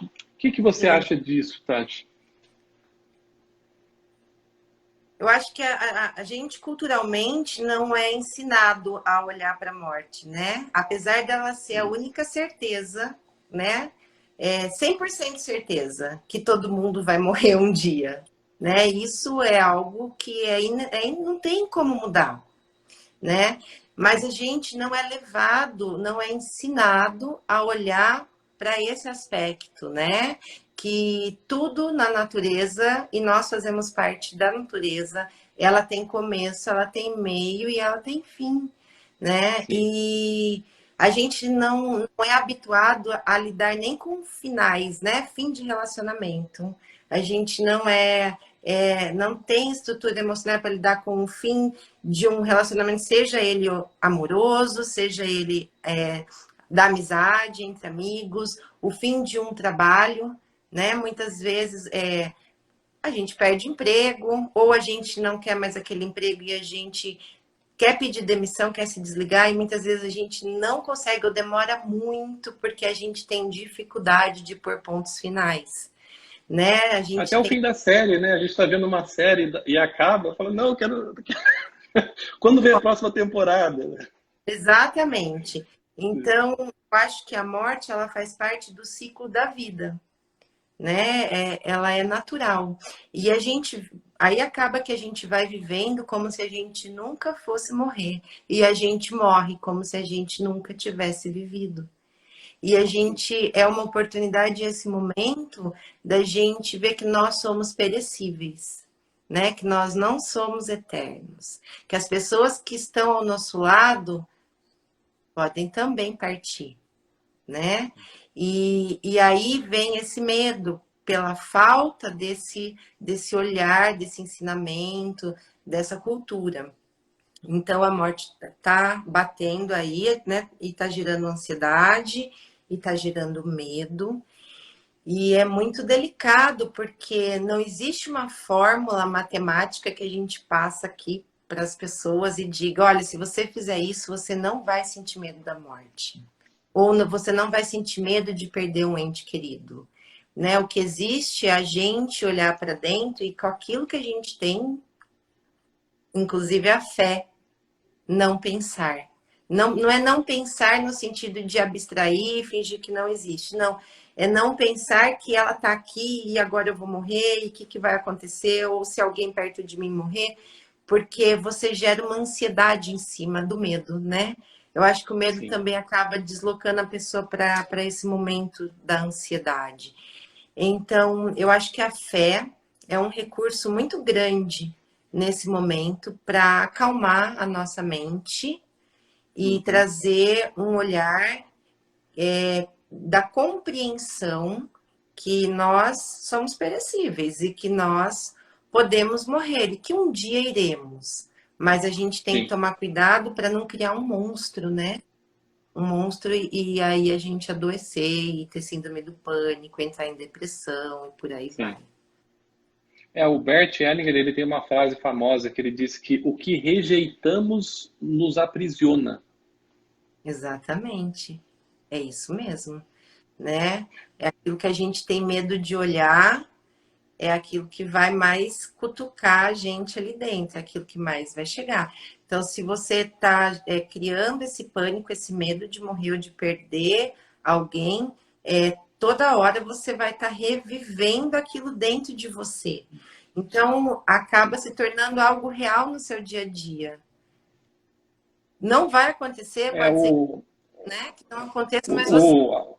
o que você acha disso, Tati? Eu acho que a gente culturalmente não é ensinado a olhar para a morte, né? Apesar dela ser a única certeza, né? 100% certeza que todo mundo vai morrer um dia, né? Isso é algo que não tem como mudar, né? Mas a gente não é levado, não é ensinado a olhar para esse aspecto, né? Que tudo na natureza, e nós fazemos parte da natureza, ela tem começo, ela tem meio e ela tem fim, né? Sim. E a gente não é habituado a lidar nem com finais, né? Fim de relacionamento. A gente não tem estrutura emocional para lidar com o fim de um relacionamento, seja ele amoroso, seja ele da amizade, entre amigos, o fim de um trabalho, né? Muitas vezes a gente perde emprego, ou a gente não quer mais aquele emprego e a gente quer pedir demissão, quer se desligar, e muitas vezes a gente não consegue ou demora muito porque a gente tem dificuldade de pôr pontos finais, né? A Até gente o tem fim da série, né? A gente está vendo uma série e acaba, falando, não, eu quero. Quando vem a próxima temporada? exatamente. Então, eu acho que a morte ela faz parte do ciclo da vida, né? Ela é natural. E a gente aí acaba que a gente vai vivendo como se a gente nunca fosse morrer e a gente morre como se a gente nunca tivesse vivido. E a gente é uma oportunidade esse momento da gente ver que nós somos perecíveis, né? Que nós não somos eternos, que as pessoas que estão ao nosso lado podem também partir, né? E aí vem esse medo pela falta desse olhar, desse ensinamento, dessa cultura. Então a morte está batendo aí, né? E está gerando ansiedade, e está gerando medo. E é muito delicado, porque não existe uma fórmula matemática que a gente passa aqui para as pessoas e diga: olha, se você fizer isso, você não vai sentir medo da morte. Ou você não vai sentir medo de perder um ente querido. Né? O que existe é a gente olhar para dentro e com aquilo que a gente tem, inclusive a fé, não pensar. Não é não pensar no sentido de abstrair e fingir que não existe. Não. É não pensar que ela está aqui e agora eu vou morrer e o que vai acontecer, ou se alguém perto de mim morrer, porque você gera uma ansiedade em cima do medo, né? Eu acho que o medo Sim. também acaba deslocando a pessoa para esse momento da ansiedade. Então, eu acho que a fé é um recurso muito grande nesse momento para acalmar a nossa mente e Uhum. trazer um olhar da compreensão que nós somos perecíveis e que nós podemos morrer e que um dia iremos. Mas a gente tem que Sim. tomar cuidado para não criar um monstro, né? Um monstro e aí a gente adoecer e ter síndrome do pânico, entrar em depressão e por aí vai. Sim. O Bert Hellinger, ele tem uma frase famosa que ele diz que o que rejeitamos nos aprisiona. Exatamente. É isso mesmo, né? É aquilo que a gente tem medo de olhar, é aquilo que vai mais cutucar a gente ali dentro, é aquilo que mais vai chegar. Então, se você está criando esse pânico, esse medo de morrer ou de perder alguém, toda hora você vai estar revivendo aquilo dentro de você. Então, acaba se tornando algo real no seu dia a dia. Não vai acontecer, É pode ser, o, né, que não aconteça, mas você. o,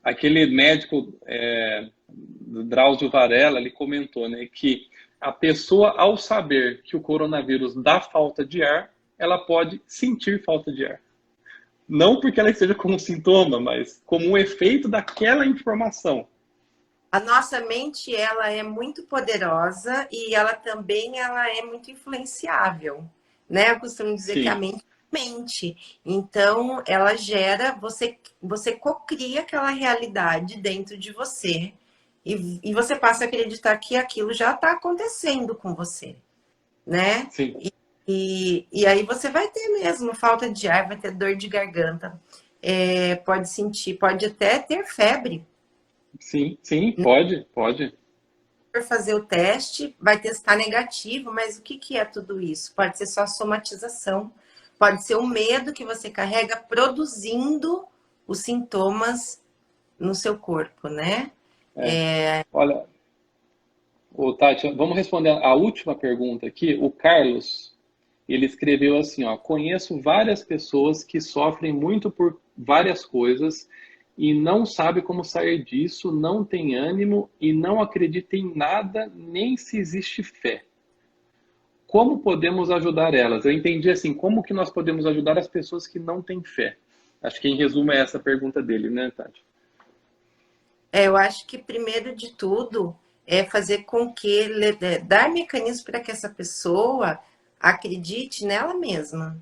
aquele médico Drauzio Varela, ele comentou, né, que a pessoa, ao saber que o coronavírus dá falta de ar, ela pode sentir falta de ar. Não porque ela esteja como um sintoma, mas como um efeito daquela informação. A nossa mente, ela é muito poderosa e ela é muito influenciável, né? Eu costumo dizer que a Sim, mente é mente. Então, ela gera, você cocria aquela realidade dentro de você e você passa a acreditar que aquilo já está acontecendo com você, né? sim, E aí você vai ter mesmo falta de ar, vai ter dor de garganta, pode sentir, pode até ter febre. sim, sim, pode, pode. For fazer o teste, vai testar negativo, mas o que que é tudo isso? Pode ser só somatização, pode ser o medo que você carrega produzindo os sintomas no seu corpo, né? É. Olha, Tati, vamos responder a última pergunta aqui. O Carlos, ele escreveu assim, ó, conheço várias pessoas que sofrem muito por várias coisas e não sabe como sair disso, não tem ânimo e não acredita em nada, nem se existe fé. Como podemos ajudar elas? Eu entendi assim, como que nós podemos ajudar as pessoas que não têm fé? Acho que em resumo é essa a pergunta dele, né, Tati? Eu acho que primeiro de tudo é fazer com que dar mecanismos para que essa pessoa acredite nela mesma,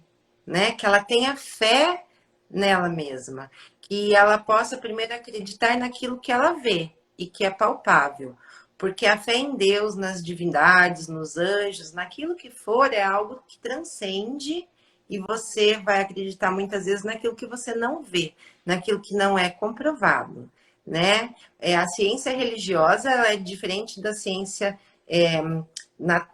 né? Que ela tenha fé nela mesma, que ela possa primeiro acreditar naquilo que ela vê e que é palpável. Porque a fé em Deus, nas divindades, nos anjos, naquilo que for, é algo que transcende e você vai acreditar muitas vezes naquilo que você não vê, naquilo que não é comprovado, né? A ciência religiosa ela é diferente da ciência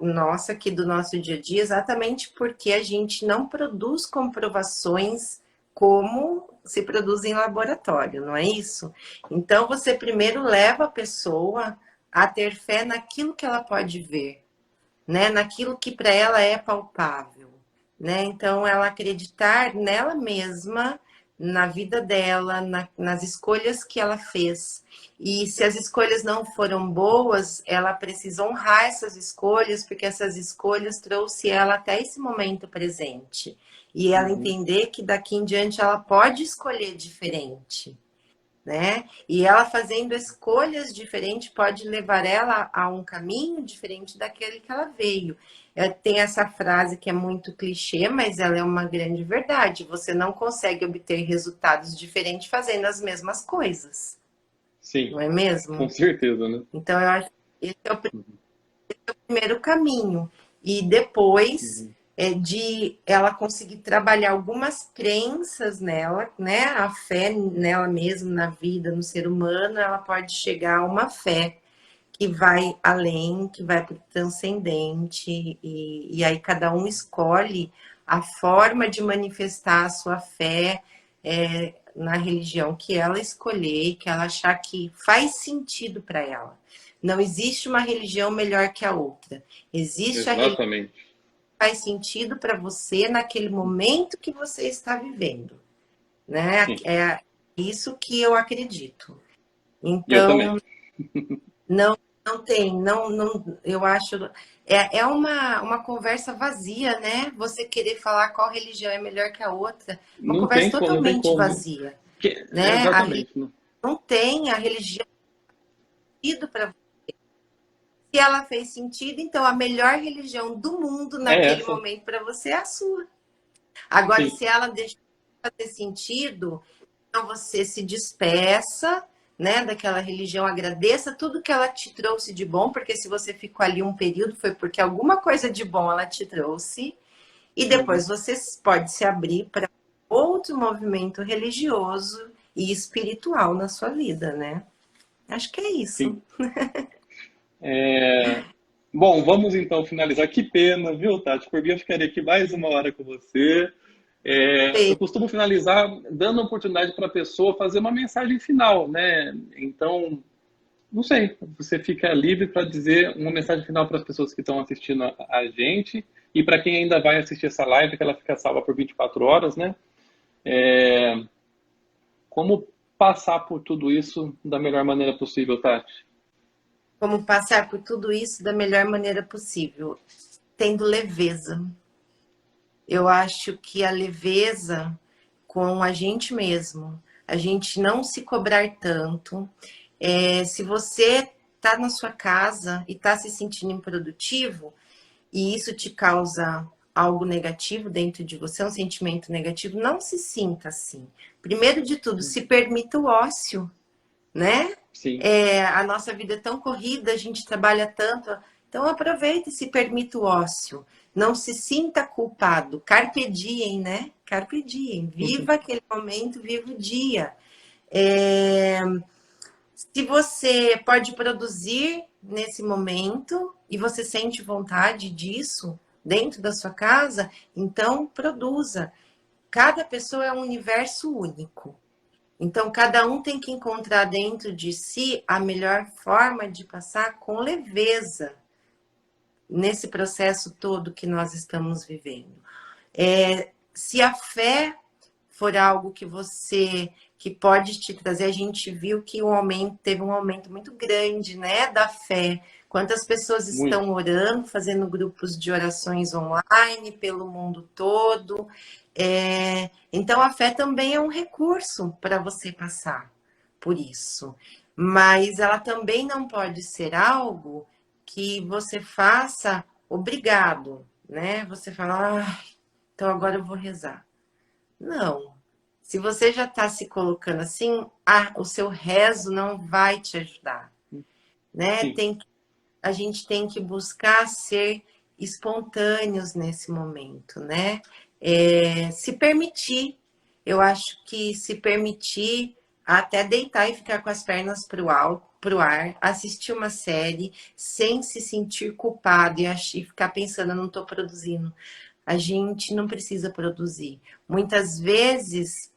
nossa, aqui do nosso dia a dia, exatamente porque a gente não produz comprovações como se produz em laboratório, não é isso? Então, você primeiro leva a pessoa a ter fé naquilo que ela pode ver, né? Naquilo que para ela é palpável, né? Então, ela acreditar nela mesma, na vida dela, nas escolhas que ela fez. E se as escolhas não foram boas, ela precisa honrar essas escolhas, porque essas escolhas trouxe ela até esse momento presente. E ela Uhum. entender que daqui em diante ela pode escolher diferente, né? E ela fazendo escolhas diferentes pode levar ela a um caminho diferente daquele que ela veio. Tem essa frase que é muito clichê, mas ela é uma grande verdade. Você não consegue obter resultados diferentes fazendo as mesmas coisas, Sim, não é com mesmo? certeza, né? Então, eu acho que esse é o Uhum. primeiro caminho. E depois Uhum. de ela conseguir trabalhar algumas crenças nela, né? A fé nela mesma, na vida, no ser humano, ela pode chegar a uma fé que vai além, que vai para o transcendente, e aí cada um escolhe a forma de manifestar a sua fé na religião que ela escolher e que ela achar que faz sentido para ela. Não existe uma religião melhor que a outra. Existe a religião Exatamente. que faz sentido para você naquele momento que você está vivendo, né? Sim, É isso que eu acredito. eu também. Então, não, não tem, não, eu acho, é uma conversa vazia, né? Você querer falar qual religião é melhor que a outra, uma Não conversa tem, não tem totalmente como. vazia, né? A religião Exatamente. Né? não tem, a religião faz sentido para você. Se ela fez sentido, então a melhor religião do mundo É naquele essa. momento para você é a sua. Agora, Sim. se ela deixar de fazer sentido, então você se despeça, né, daquela religião, agradeça tudo que ela te trouxe de bom, porque se você ficou ali um período foi porque alguma coisa de bom ela te trouxe, e Uhum. depois você pode se abrir para outro movimento religioso e espiritual na sua vida, né? Acho que é isso. Sim. É, bom, vamos então finalizar. Que pena, viu, Tati? Por mim, eu ficaria aqui mais uma hora com você. Eu costumo finalizar dando a oportunidade para a pessoa fazer uma mensagem final, né? Então, não sei, você fica livre para dizer uma mensagem final para as pessoas que estão assistindo a gente e para quem ainda vai assistir essa live, que ela fica salva por 24 horas, né? É, como passar por tudo isso da melhor maneira possível, Tati? Como passar por tudo isso da melhor maneira possível, tendo leveza. Eu acho que a leveza com a gente mesmo, a gente não se cobrar tanto. Se você está na sua casa e está se sentindo improdutivo, e isso te causa algo negativo dentro de você, um sentimento negativo, não se sinta assim. Primeiro de tudo, se permita o ócio, né? Sim. A nossa vida é tão corrida, a gente trabalha tanto, então aproveite e se permita o ócio. Não se sinta culpado. Carpe diem, né? Carpe diem. Viva aquele momento, viva o dia. É, Se você pode produzir nesse momento e você sente vontade disso dentro da sua casa, então produza. Cada pessoa é um universo único. Então, cada um tem que encontrar dentro de si a melhor forma de passar com leveza nesse processo todo que nós estamos vivendo. Se a fé for algo que você que pode te trazer. A gente viu que teve um aumento muito grande, né, da fé. Quantas pessoas Muito. estão orando, fazendo grupos de orações online pelo mundo todo. Então, a fé também é um recurso para você passar por isso. Mas ela também não pode ser algo que você faça obrigado, né? Você fala, então agora eu vou rezar. Não. Se você já está se colocando assim, o seu rezo não vai te ajudar, né? Sim. A gente tem que buscar ser espontâneos nesse momento, né? Se permitir. Eu acho que se permitir até deitar e ficar com as pernas pro ar, assistir uma série sem se sentir culpado e ficar pensando, eu não estou produzindo. A gente não precisa produzir. Muitas vezes,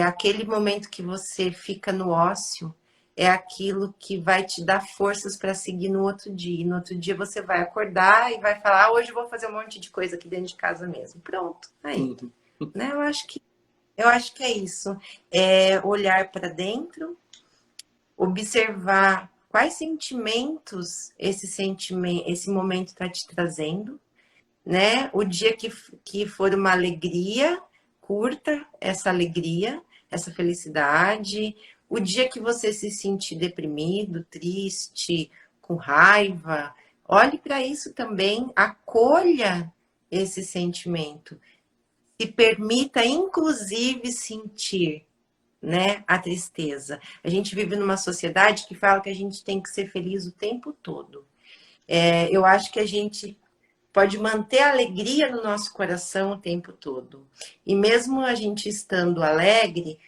aquele momento que você fica no ócio é aquilo que vai te dar forças para seguir no outro dia. E no outro dia você vai acordar e vai falar, hoje eu vou fazer um monte de coisa aqui dentro de casa mesmo. Pronto, aí. Uhum. Né? Eu acho que é isso. É olhar para dentro, observar quais sentimentos esse momento está te trazendo, né? O dia que for uma alegria, curta essa alegria, essa felicidade. O dia que você se sentir deprimido, triste, com raiva, olhe para isso também, acolha esse sentimento. Se permita, inclusive, sentir, né, a tristeza. A gente vive numa sociedade que fala que a gente tem que ser feliz o tempo todo. Eu acho que a gente pode manter a alegria no nosso coração o tempo todo. E mesmo a gente estando alegre,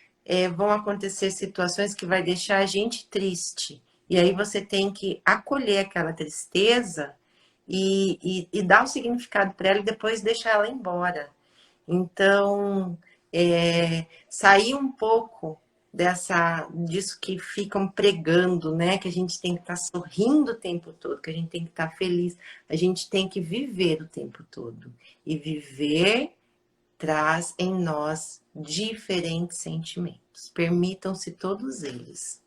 vão acontecer situações que vai deixar a gente triste. E aí você tem que acolher aquela tristeza e dar o significado para ela e depois deixar ela embora. Então, sair um pouco disso que ficam pregando, né? Que a gente tem que estar sorrindo o tempo todo, que a gente tem que estar feliz. A gente tem que viver o tempo todo. E viver traz em nós diferentes sentimentos. Permitam-se todos eles.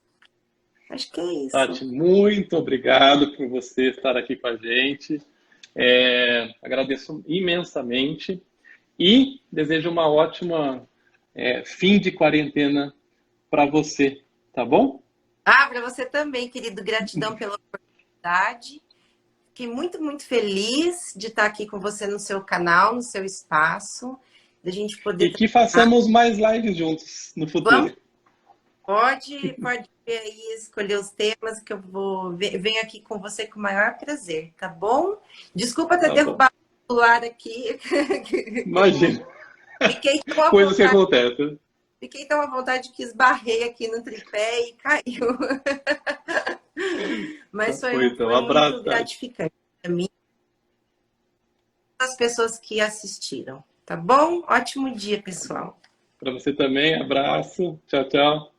Acho que é isso. Tati, muito obrigado por você estar aqui com a gente. Agradeço imensamente e desejo uma ótima fim de quarentena para você, tá bom? Para você também, querido. Gratidão pela oportunidade. Fiquei muito, muito feliz de estar aqui com você no seu canal, no seu espaço, da gente E poder que trabalhar. façamos mais lives juntos no Vamos, futuro. pode ver aí, escolher os temas que venho aqui com você com o maior prazer, tá bom? Desculpa ter Tá bom. derrubado o celular aqui. Imagina, Fiquei tão à coisas que vontade, acontecem. que esbarrei aqui no tripé e caiu. Tá Mas bom, então. Um foi muito abraço, Tati. gratificante para mim, as pessoas que assistiram, tá bom? Ótimo dia, Tá bom. pessoal. Para você também, abraço. Tchau, tchau.